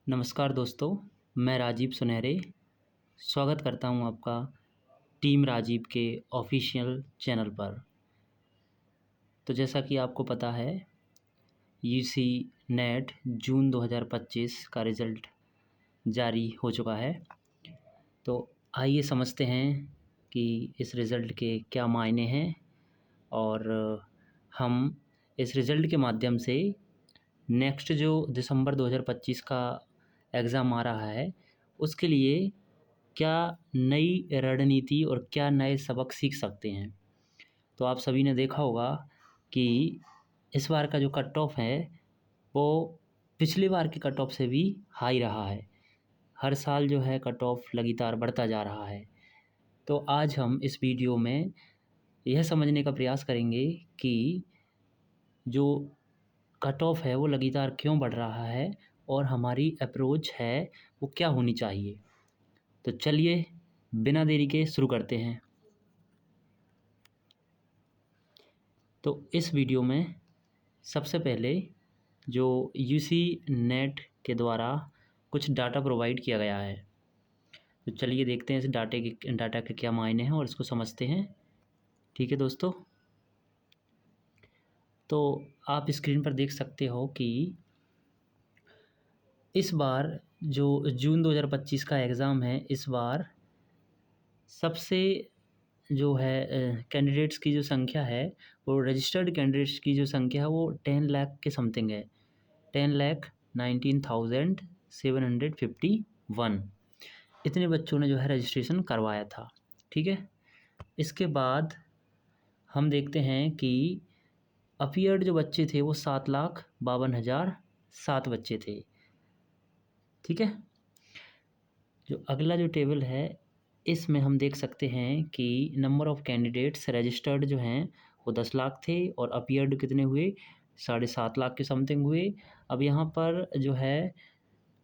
नमस्कार दोस्तों, मैं राजीव सुनहरे स्वागत करता हूं आपका टीम राजीव के ऑफिशियल चैनल पर। तो जैसा कि आपको पता है, यूसी नेट जून 2025 का रिज़ल्ट जारी हो चुका है। तो आइए समझते हैं कि इस रिज़ल्ट के क्या मायने हैं और हम इस रिज़ल्ट के माध्यम से नेक्स्ट जो दिसंबर 2025 का एग्ज़ाम आ रहा है, उसके लिए क्या नई रणनीति और क्या नए सबक सीख सकते हैं। तो आप सभी ने देखा होगा कि इस बार का जो कट ऑफ है वो पिछली बार के कट ऑफ से भी हाई रहा है। हर साल जो है कट ऑफ लगातार बढ़ता जा रहा है। तो आज हम इस वीडियो में यह समझने का प्रयास करेंगे कि जो कट ऑफ है वो लगातार क्यों बढ़ रहा है और हमारी अप्रोच है वो क्या होनी चाहिए। तो चलिए बिना देरी के शुरू करते हैं। तो इस वीडियो में सबसे पहले जो यूसी नेट के द्वारा कुछ डाटा प्रोवाइड किया गया है, तो चलिए देखते हैं इस डाटा के क्या मायने हैं और इसको समझते हैं। ठीक है दोस्तों, तो आप स्क्रीन पर देख सकते हो कि इस बार जो जून 2025 का एग्ज़ाम है, इस बार सबसे जो है कैंडिडेट्स की जो संख्या है, वो रजिस्टर्ड कैंडिडेट्स की जो संख्या है वो 10 लाख के समथिंग है। 10,19,751 इतने बच्चों ने जो है रजिस्ट्रेशन करवाया था। ठीक है, इसके बाद हम देखते हैं कि अपीयर्ड जो बच्चे थे वो 7,52,007 बच्चे थे। ठीक है, जो अगला जो टेबल है इसमें हम देख सकते हैं कि नंबर ऑफ़ कैंडिडेट्स रजिस्टर्ड जो हैं वो 10 लाख थे और अपीयर्ड कितने हुए, 7.5 लाख के समथिंग हुए। अब यहाँ पर जो है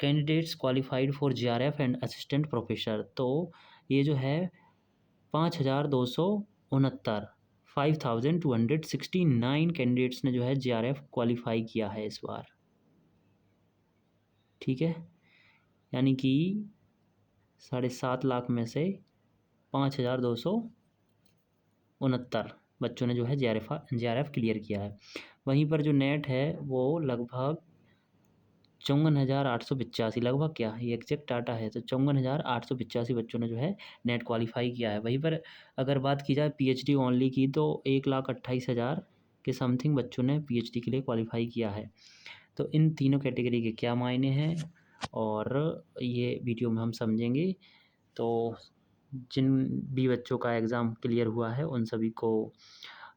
candidates qualified for GRF and assistant professor, तो ये जो है 5,269 5,269 कैंडिडेट्स ने जो है जीआरएफ क्वालिफाई किया है इस बार। ठीक है, यानी कि 7.5 लाख में से 5,269 बच्चों ने जो है जीआरएफ क्लियर किया है। वहीं पर जो नेट है वो लगभग 54,885, लगभग क्या ये एग्जैक्ट डाटा है, तो 54,885 बच्चों ने जो है नेट क्वालिफाई किया है। वहीं पर अगर बात की जाए पीएचडी ओनली की, तो 1,28,000 के समथिंग बच्चों ने पीएचडी के लिए क्वालिफाई किया है। तो इन तीनों कैटेगरी के क्या मायने हैं और ये वीडियो में हम समझेंगे। तो जिन भी बच्चों का एग्ज़ाम क्लियर हुआ है उन सभी को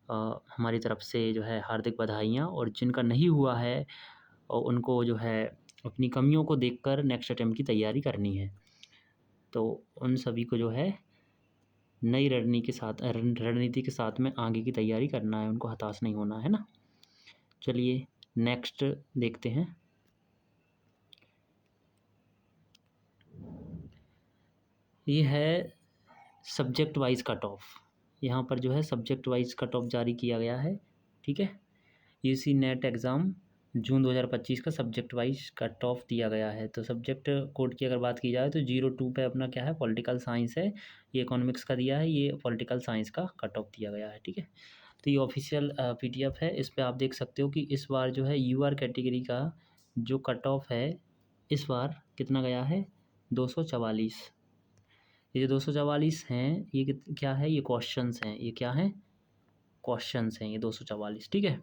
हमारी तरफ से जो है हार्दिक बधाइयाँ, और जिनका नहीं हुआ है और उनको जो है अपनी कमियों को देखकर नेक्स्ट अटेम्प्ट की तैयारी करनी है। तो उन सभी को जो है नई रणनीति के साथ में आगे की तैयारी करना है, उनको हताश नहीं होना है ना। चलिए नेक्स्ट देखते हैं। ये है सब्जेक्ट वाइज कट ऑफ। यहाँ पर जो है सब्जेक्ट वाइज कट ऑफ जारी किया गया है। ठीक है, यूसी नेट एग्ज़ाम जून 2025 का सब्जेक्ट वाइज कट ऑफ दिया गया है। तो सब्जेक्ट कोड की अगर बात की जाए तो 02 पे अपना क्या है, पॉलिटिकल साइंस है। ये इकोनॉमिक्स का दिया है, ये पॉलिटिकल साइंस का कट ऑफ दिया गया है। ठीक है, तो ये ऑफिशियल पीडीएफ है। इस पे आप देख सकते हो कि इस बार जो है यूआर कैटेगरी का जो कट ऑफ है इस बार कितना गया है, 244। ये जो 244 हैं ये क्या है, ये क्वेश्चंस हैं। ये क्या हैं, क्वेश्चंस हैं ये 244। ठीक है,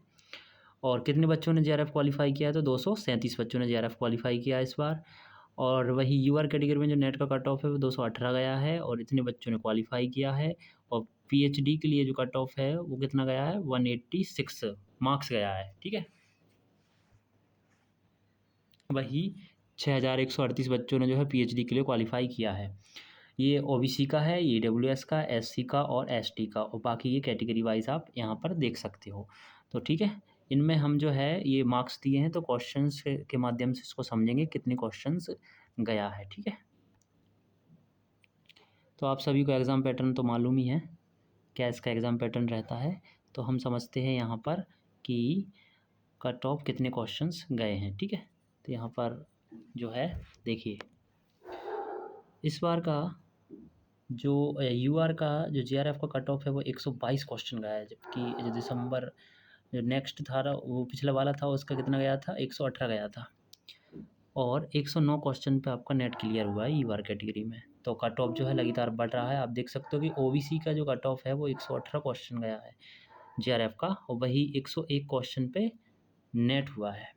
और कितने बच्चों ने जेआरएफ क्वालिफाई किया है, तो 237 बच्चों ने जेआरएफ क्वालिफाई किया है इस बार। और वही यूआर कैटेगरी में जो नेट का कट ऑफ है वो 218 गया है और इतने बच्चों ने क्वालिफाई किया है। और पीएचडी के लिए जो कट ऑफ है वो कितना गया है, 186 मार्क्स गया है। ठीक है, वही 6,138 बच्चों ने जो है पीएचडी के लिए क्वालिफाई किया है। ये ओबीसी का है, ये ईडब्ल्यूएस का, एससी का और एसटी का, और बाकी ये कैटेगरी वाइज आप यहाँ पर देख सकते हो। तो ठीक है, इनमें हम जो है ये मार्क्स दिए हैं, तो क्वेश्चंस के माध्यम से इसको समझेंगे कितने क्वेश्चंस गया है। ठीक है, तो आप सभी को एग्ज़ाम पैटर्न तो मालूम ही है, क्या इसका एग्ज़ाम पैटर्न रहता है। तो हम समझते हैं यहाँ पर कि कट ऑफ कितने क्वेश्चंस गए हैं। ठीक है, तो यहाँ पर जो है देखिए, इस बार का जो यूआर का जो जीआरएफ का कट ऑफ है वो 122 क्वेश्चन गया है, जबकि जो दिसंबर जो नेक्स्ट था वो पिछला वाला था उसका कितना गया था, 118 गया था। और 109 क्वेश्चन पे आपका नेट क्लियर हुआ है यूआर कैटेगरी में। तो कट ऑफ जो है लगातार बढ़ रहा है। आप देख सकते हो कि ओबीसी का जो कट ऑफ है वो 118 क्वेश्चन गया है जीआरएफ का, और वही 101 क्वेश्चन पे नेट हुआ है।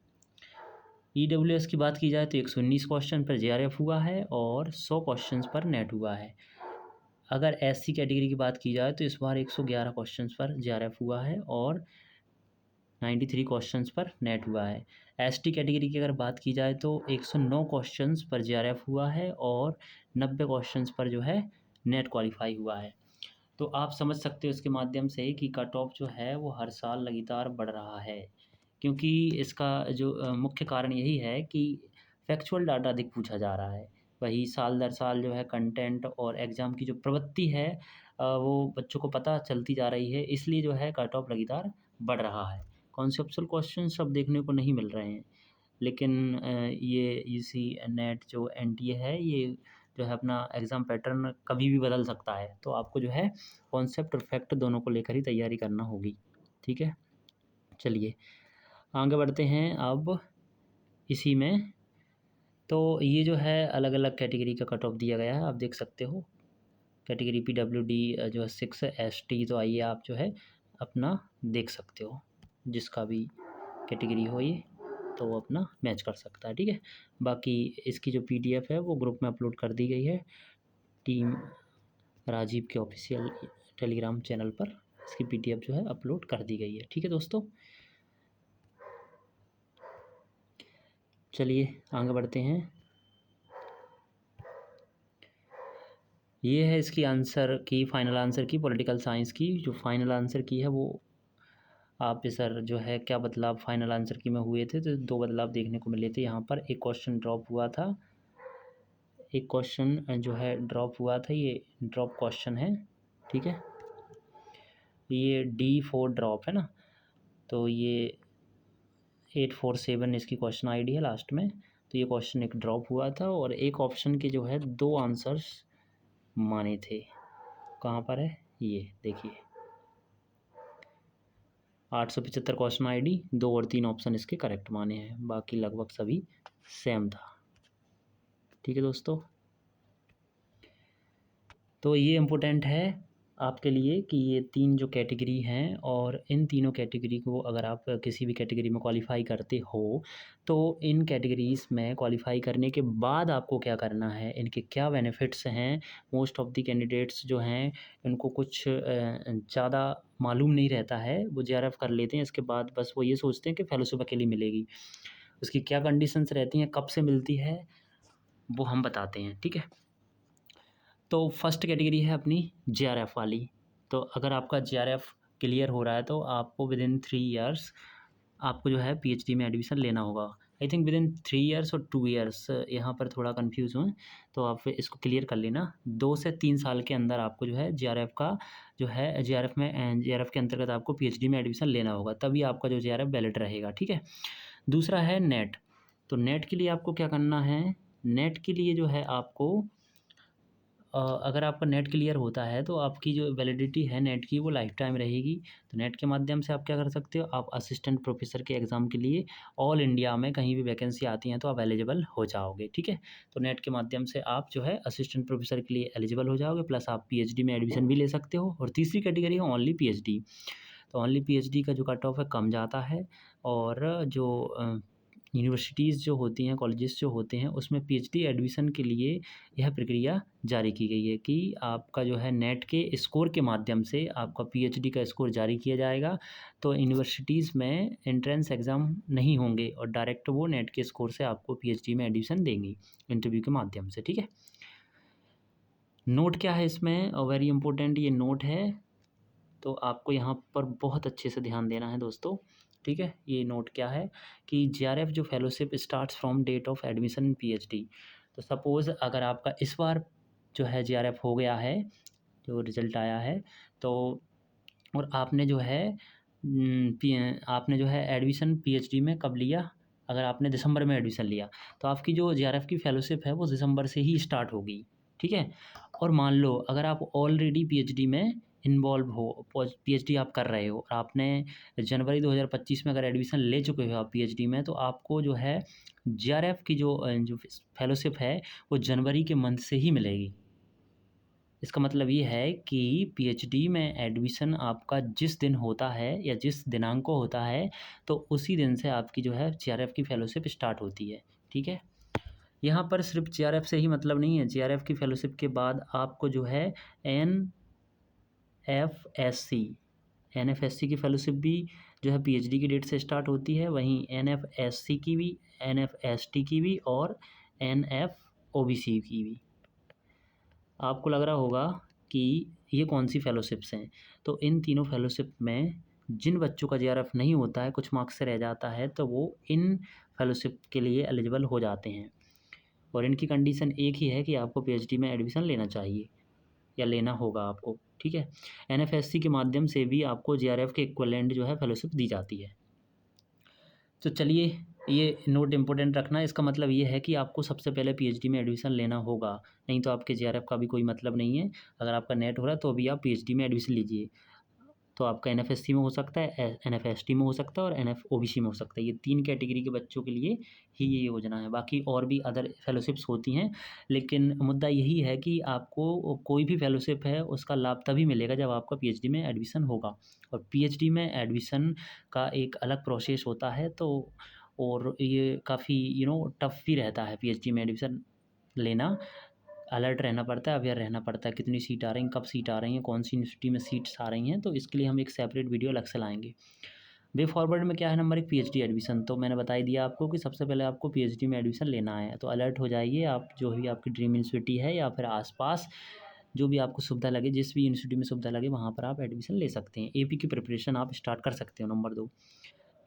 ईडब्ल्यूएस की बात की जाए तो 119 क्वेश्चन पर जीआरएफ हुआ है और 100 क्वेश्चंस पर नेट हुआ है। अगर एससी कैटेगरी की बात की जाए तो इस बार 111 क्वेश्चंस पर जीआरएफ हुआ है और 93 क्वेश्चंस पर नेट हुआ है। एसटी कैटेगरी की अगर बात की जाए तो 109 क्वेश्चंस पर जीआरएफ हुआ है और 90 क्वेश्चंस पर जो है नेट क्वालिफाई हुआ है। तो आप समझ सकते हो इसके माध्यम से कि कट ऑफ जो है वो हर साल लगातार बढ़ रहा है, क्योंकि इसका जो मुख्य कारण यही है कि फैक्चुअल डाटा अधिक पूछा जा रहा है। वही साल दर साल जो है कंटेंट और एग्ज़ाम की जो प्रवृत्ति है वो बच्चों को पता चलती जा रही है, इसलिए जो है कट ऑफ लगातार बढ़ रहा है। कॉन्सेप्चुअल क्वेश्चंस अब देखने को नहीं मिल रहे हैं, लेकिन ये यूसी नेट जो एनटीए है ये जो है अपना एग्ज़ाम पैटर्न कभी भी बदल सकता है। तो आपको जो है कॉन्सेप्ट और फैक्ट दोनों को लेकर ही तैयारी करना होगी। ठीक है, चलिए आगे बढ़ते हैं अब इसी में। तो ये जो है अलग अलग कैटेगरी का कट ऑफ दिया गया है, आप देख सकते हो। कैटेगरी पीडब्ल्यूडी जो है 6 है, एसटी तो आइए आप जो है अपना देख सकते हो, जिसका भी कैटेगरी हो ये तो वो अपना मैच कर सकता है। ठीक है, बाकी इसकी जो पीडीएफ है वो ग्रुप में अपलोड कर दी गई है टीम राजीव के ऑफिशियल टेलीग्राम चैनल पर। इसकी पीडीएफ जो है अपलोड कर दी गई है। ठीक है दोस्तों, चलिए आगे बढ़ते हैं। ये है इसकी आंसर की, फाइनल आंसर की, पॉलिटिकल साइंस की जो फाइनल आंसर की है वो आप सर जो है क्या बदलाव फाइनल आंसर की में हुए थे, तो दो बदलाव देखने को मिले थे यहाँ पर। एक क्वेश्चन ड्रॉप हुआ था, एक क्वेश्चन जो है ड्रॉप हुआ था, ये ड्रॉप क्वेश्चन है। ठीक है, ये D4 ड्रॉप है ना, तो ये 847 इसकी क्वेश्चन आईडी है लास्ट में। तो ये क्वेश्चन एक ड्रॉप हुआ था और एक ऑप्शन के जो है दो आंसर्स माने थे। कहाँ पर है ये देखिए, 875 क्वेश्चन आईडी, 2 और 3 ऑप्शन इसके करेक्ट माने हैं, बाकी लगभग सभी सेम था। ठीक है दोस्तों, तो ये इम्पोर्टेंट है आपके लिए कि ये 3 जो कैटेगरी हैं और इन तीनों कैटेगरी को अगर आप किसी भी कैटेगरी में क्वालिफ़ाई करते हो तो इन कैटेगरीज़ में क्वालिफ़ाई करने के बाद आपको क्या करना है, इनके क्या बेनिफिट्स हैं। मोस्ट ऑफ़ द कैंडिडेट्स जो हैं इनको कुछ ज़्यादा मालूम नहीं रहता है, वो जेआरएफ कर लेते हैं, इसके बाद बस वो ये सोचते हैं कि फेलोशिप अकेली मिलेगी। उसकी क्या कंडीशंस रहती हैं, कब से मिलती है, वो हम बताते हैं। ठीक है, तो फर्स्ट कैटेगरी है अपनी जेआरएफ वाली। तो अगर आपका जेआरएफ क्लियर हो रहा है तो आपको विदिन 3 इयर्स आपको जो है पीएचडी में एडमिशन लेना होगा। आई थिंक विदिन 3 इयर्स और 2 इयर्स, यहाँ पर थोड़ा कन्फ्यूज़ हूँ, तो आप इसको क्लियर कर लेना। 2 से 3 साल के अंदर आपको जो है जेआरएफ का जो है जेआरएफ के अंतर्गत आपको पीएचडी में एडमिशन लेना होगा, तभी आपका जो जेआरएफ वैलिड रहेगा। ठीक है, दूसरा है नेट। तो नेट के लिए आपको क्या करना है, नेट के लिए जो है आपको अगर आपका नेट क्लियर होता है तो आपकी जो वैलिडिटी है नेट की वो लाइफ टाइम रहेगी। तो नेट के माध्यम से आप क्या कर सकते हो, आप असिस्टेंट प्रोफेसर के एग्ज़ाम के लिए ऑल इंडिया में कहीं भी वैकेंसी आती हैं तो आप एलिजिबल हो जाओगे। ठीक है, तो नेट के माध्यम से आप जो है असिस्टेंट प्रोफेसर के लिए एलिजिबल हो जाओगे, प्लस आप पीएचडी में एडमिशन भी ले सकते हो। और तीसरी कैटेगरी है ओनली पीएचडी। तो ओनली पीएचडी का जो कट ऑफ है कम जाता है, और जो यूनिवर्सिटीज़ जो होती हैं, कॉलेजेस जो होते हैं, उसमें पीएचडी एडमिशन के लिए यह प्रक्रिया जारी की गई है कि आपका जो है नेट के स्कोर के माध्यम से आपका पीएचडी का स्कोर जारी किया जाएगा। तो यूनिवर्सिटीज़ में एंट्रेंस एग्ज़ाम नहीं होंगे और डायरेक्ट वो नेट के स्कोर से आपको पीएचडी में एडमिशन देंगी इंटरव्यू के माध्यम से। ठीक है, नोट क्या है इसमें, वेरी इंपॉर्टेंट ये नोट है, तो आपको यहाँ पर बहुत अच्छे से ध्यान देना है दोस्तों। ठीक है, ये नोट क्या है कि जेआरएफ जो fellowship starts from date of admission in PhD. तो सपोज़ अगर आपका इस बार जो है जेआरएफ हो गया है, जो रिज़ल्ट आया है, तो और आपने जो है आपने जो है एडमिशन पीएचडी में कब लिया, अगर आपने दिसंबर में एडमिशन लिया तो आपकी जो जेआरएफ की फेलोशिप है वो दिसंबर से ही स्टार्ट होगी, ठीक है। और मान लो अगर आप ऑलरेडी पीएचडी में इन्वॉल्व हो, पीएचडी आप कर रहे हो और आपने जनवरी 2025 में अगर एडमिशन ले चुके हो आप पीएचडी में, तो आपको जो है जेआरएफ की जो फेलोशिप है वो जनवरी के मंथ से ही मिलेगी। इसका मतलब ये है कि पीएचडी में एडमिशन आपका जिस दिन होता है या जिस दिनांक को होता है, तो उसी दिन से आपकी जो है जेआरएफ की फेलोशिप स्टार्ट होती है, ठीक है। यहाँ पर सिर्फ जेआरएफ से ही मतलब नहीं है, जेआरएफ की फेलोशिप के बाद आपको जो है एनएफएससी एनएफएससी की फेलोशिप भी जो है पीएचडी की डेट से स्टार्ट होती है। वहीं एनएफएससी की भी, एनएफएसटी की भी और एनएफओबीसी की भी। आपको लग रहा होगा कि ये कौन सी फेलोशिप्स हैं, तो इन तीनों फेलोशिप में जिन बच्चों का जेआरएफ नहीं होता है, कुछ मार्क्स से रह जाता है, तो वो इन फेलोशिप के लिए एलिजिबल हो जाते हैं। और इनकी कंडीशन एक ही है कि आपको पीएचडी में एडमिशन लेना चाहिए या लेना होगा आपको, ठीक है। एनएफएससी के माध्यम से भी आपको जेआरएफ के इक्विवेलेंट जो है फेलोशिप दी जाती है। तो चलिए, ये नोट इम्पोर्टेंट रखना, इसका मतलब ये है कि आपको सबसे पहले पीएचडी में एडमिशन लेना होगा, नहीं तो आपके जेआरएफ का भी कोई मतलब नहीं है। अगर आपका नेट हो रहा है तो अभी आप पीएचडी में एडमिशन लीजिए, तो आपका एनएफएससी में हो सकता है, एनएफएसटी में हो सकता है और एनएफओबीसी में हो सकता है। ये 3 कैटेगरी के बच्चों के लिए ही ये योजना है। बाकी और भी अदर फेलोशिप्स होती हैं, लेकिन मुद्दा यही है कि आपको कोई भी फेलोशिप है उसका लाभ तभी मिलेगा जब आपका पीएचडी में एडमिशन होगा। और पीएचडी में एडमिशन का एक अलग प्रोसेस होता है, तो और ये काफ़ी टफ भी रहता है पीएचडी में एडमिशन लेना। अलर्ट रहना पड़ता है, अवेयर रहना पड़ता है, कितनी सीट आ रही हैं, कब सीट आ रही हैं, कौन सी यूनिवर्सिटी में सीट्स आ रही हैं, तो इसके लिए हम एक सेपरेट वीडियो अलग से लाएंगे। वे फॉरवर्ड में क्या है, नंबर 1 पीएचडी एडमिशन, तो मैंने बता ही दिया आपको कि सबसे पहले आपको पीएचडी में एडमिशन लेना है, तो अलर्ट हो जाइए। आप जो भी आपकी ड्रीम यूनिवर्सिटी है या फिर आसपास जो भी आपको सुविधा लगे, जिस भी यूनिवर्सिटी में सुविधा लगे वहाँ पर आप एडमिशन ले सकते हैं। एपी की प्रिपरेशन आप स्टार्ट कर सकते हो। नंबर 2,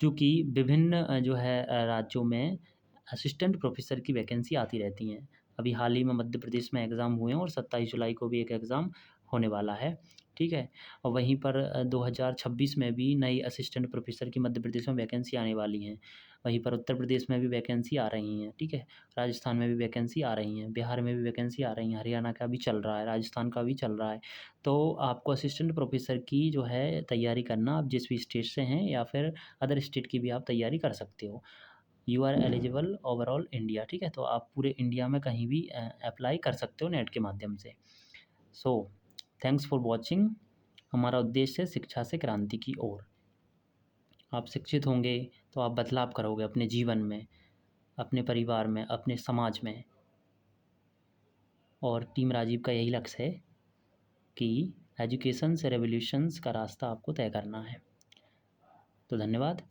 चूँकि विभिन्न जो है राज्यों में असिस्टेंट प्रोफ़ेसर की वैकेंसी आती रहती हैं। अभी हाल ही में मध्य प्रदेश में एग्ज़ाम हुए हैं और 27 जुलाई को भी एक एग्ज़ाम होने वाला है, ठीक है? और वहीं पर 2026 में भी नई असिस्टेंट प्रोफ़ेसर की मध्य प्रदेश में वैकेंसी आने वाली हैं। वहीं पर उत्तर प्रदेश में भी वैकेंसी आ रही हैं, ठीक है? राजस्थान में भी वैकेंसी आ रही हैं, बिहार में भी वैकेंसी आ रही हैं, हरियाणा का भी चल रहा है, राजस्थान का भी चल रहा है। तो आपको असिस्टेंट प्रोफ़ेसर की जो है तैयारी करना, आप जिस भी स्टेट से हैं या फिर अदर स्टेट की भी आप तैयारी कर सकते हो। You are eligible overall India, ठीक है? तो आप पूरे इंडिया में कहीं भी अप्लाई कर सकते हो नेट के माध्यम से। So thanks for watching. हमारा उद्देश्य है शिक्षा से क्रांति की ओर। आप शिक्षित होंगे तो आप बदलाव करोगे अपने जीवन में, अपने परिवार में, अपने समाज में। और टीम राजीव का यही लक्ष्य है कि एजुकेशन से रेवोल्यूशंस का रास्ता आपको तय करना है। तो धन्यवाद।